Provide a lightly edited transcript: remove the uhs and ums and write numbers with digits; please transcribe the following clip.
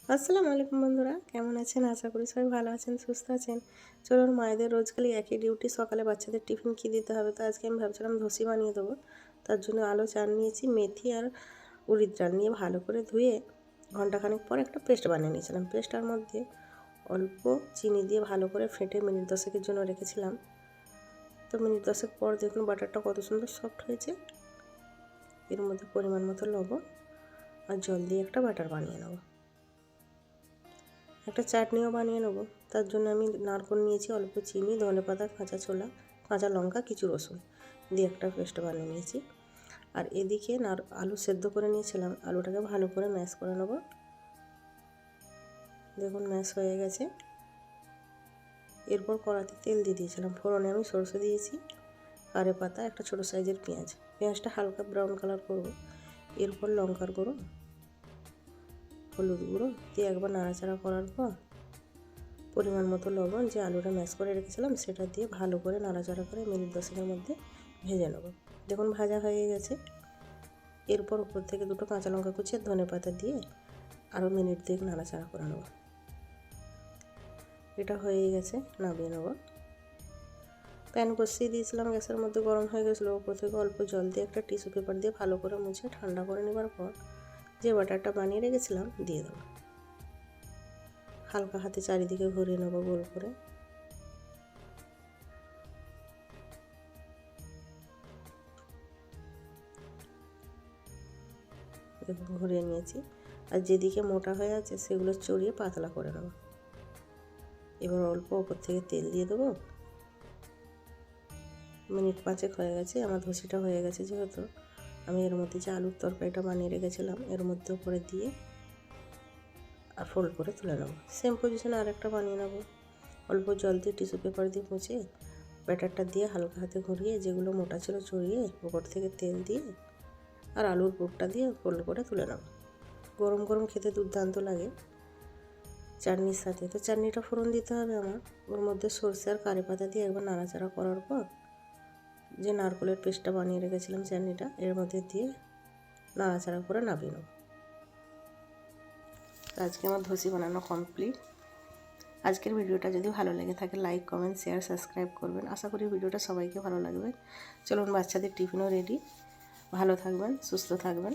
আসসালামু আলাইকুম বন্ধুরা, কেমন আছেন? আশা করি সবাই ভালো আছেন, সুস্থ আছেন। চলুন, মায়েদের রোজকালি একই ডিউটি, সকালে বাচ্চাদের টিফিন কী দিতে হবে। তো আজকে আমি ভাবছিলাম ধোসি বানিয়ে দেবো। তার জন্য আলু চাল নিয়েছি, মেথি আর উড়িদ ডাল নিয়ে ভালো করে ধুয়ে ঘন্টাখানেক পর একটা পেস্ট বানিয়ে নিয়েছিলাম। পেস্টটার মধ্যে অল্প চিনি দিয়ে ভালো করে ফেটে মিনিট 10-এর জন্য রেখেছিলাম। তো মিনিট 10 পর দেখুন বাটারটা কত সুন্দর সফট হয়েছে। এর মধ্যে পরিমাণ মতো লবণ আর জল দিয়ে একটা বাটার বানিয়ে নেব। একটা চাটনিও বানিয়ে নেব। তার জন্য আমি নারকেল নিয়েছি, অল্প চিনি, ধনেপাতা, কাঁচা ছোলা, কাঁচা লঙ্কা, কিছু রসুন দিয়ে একটা পেস্ট বানিয়ে নিয়েছি। আর এদিকে আলু সেদ্ধ করে নিয়েছিলাম, আলুটাকে ভালো করে ম্যাশ করে নেব। দেখুন ম্যাশ হয়ে গেছে। এরপর কড়াতে তেল দিয়ে দিয়েছিলাম, ফোড়নে আমি সরষে দিয়েছি, কারি পাতা, একটা ছোটো সাইজের পেঁয়াজটা হালকা ব্রাউন কালার করব। এরপর লঙ্কার গুঁড়ো, হলুদ গুঁড়ো দিয়ে একবার নাড়াচাড়া করার পর পরিমাণ মতো লবণ, যে আলুটা ম্যাশ করে রেখেছিলাম সেটা দিয়ে ভালো করে নাড়াচাড়া করে মিনিট 10-এর মধ্যে ভেজে নেব। দেখুন ভাজা হয়ে গেছে। এরপর উপর থেকে দুটো কাঁচা লঙ্কা কুচিয়ে ধনেপাতা দিয়ে আরও মিনিট 2 নাড়াচাড়া করে নেব। এটা হয়ে গেছে, নামিয়ে নেব। প্যান বসিয়ে দিয়েছিলাম, গ্যাসের মধ্যে গরম হয়ে গেছিলো। উপর থেকে অল্প জল দিয়ে একটা টিস্যু পেপার দিয়ে ভালো করে মুছে ঠান্ডা করে নেবার পর যে বাটারটা বানিয়ে রেখেছিলাম দিয়ে দেবো। হালকা হাতে চারিদিকে ঘুরিয়ে নেব গোল করে। দেখুন ঘুরিয়ে নিয়েছি। আর যেদিকে মোটা হয়ে আছে সেগুলো চড়িয়ে পাতলা করে নেব। এবার অল্প ওপর থেকে তেল দিয়ে দেবো। মিনিট 5 হয়ে গেছে, আমার ধোসাটা হয়ে গেছে। যেহেতু আমি এর মধ্যে যে আলুর তরকারিটা বানিয়ে রেখেছিলাম এর মধ্যে উপরে দিয়ে আর ফোল্ড করে তুলে নেব। সেম পজিশনে আরেকটা বানিয়ে নেব। অল্প জল দিয়ে টিস্যু পেপার দিয়ে মুছে ব্যাটারটা দিয়ে হালকা হাতে ঘুরিয়ে যেগুলো মোটা ছিল চড়িয়ে উপর থেকে তেল দিয়ে আর আলুর পুরটা দিয়ে ফোল্ড করে তুলে নেব। গরম গরম খেতে দুর্দান্ত লাগে চাটনির সাথে। তো চাটনিটা ফোড়ন দিতে হবে আমার। ওর মধ্যে সরষে আর কারি পাতা দিয়ে একবার নাড়াচাড়া করার পর যে নারকেলের পেস্টটা বানিয়ে রেখেছিলাম চাটনিটা এর মধ্যে দিয়ে নাড়াচাড়া করে নামিয়ে নেব। আজকে আমার ধোসি বানানো কমপ্লিট। আজকের ভিডিওটা যদি ভালো লেগে থাকে লাইক, কমেন্ট, শেয়ার, সাবস্ক্রাইব করবেন। আশা করি ভিডিওটা সবাইকে ভালো লাগবে। চলুন, বাচ্চাদের টিফিনও রেডি। ভালো থাকবেন, সুস্থ থাকবেন।